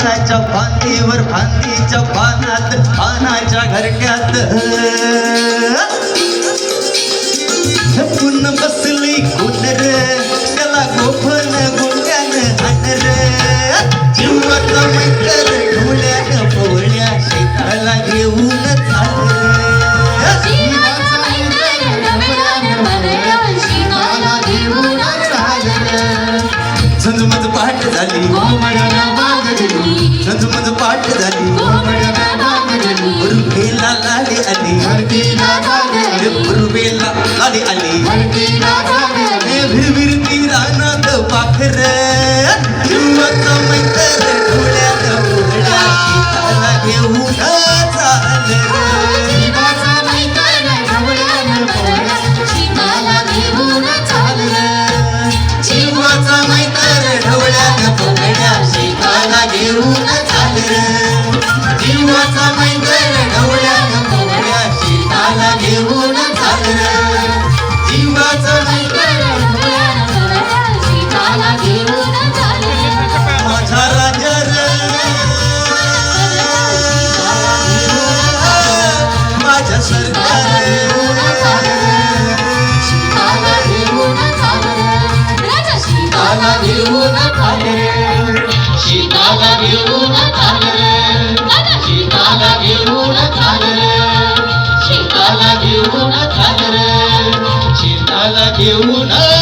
नारळाच्या फांदीवर फांदीच्या पानात पानाच्या घरट्यात झपून बसली कुंडर त्याला गोफन गुंड्यान आणर जीवाचा मैत्र ढोल्यान पोळ्या शेताला घेऊन झंझमझ पाठ झाली झंझमझ पाठ झाली गुरुवेला लाली आली गुरुवेला लाली आली भिरभिरती रानात पाखर जीवाचा मैत्र डोळ्यात पोळ्या शेताला घेऊन जीवाचा मैत्र ढवळ्यान पोळ्या शेताला घेऊन चालले जीवाचा मैत्र ढवळ्यान पोळ्या शेताला घेऊन चालले जीवाचा मैत्र माझा राजा माझ्या सरकार शीताला घेऊन चालले शीताला घेऊन चालले शीताला घेऊन चालले शीताला घेऊन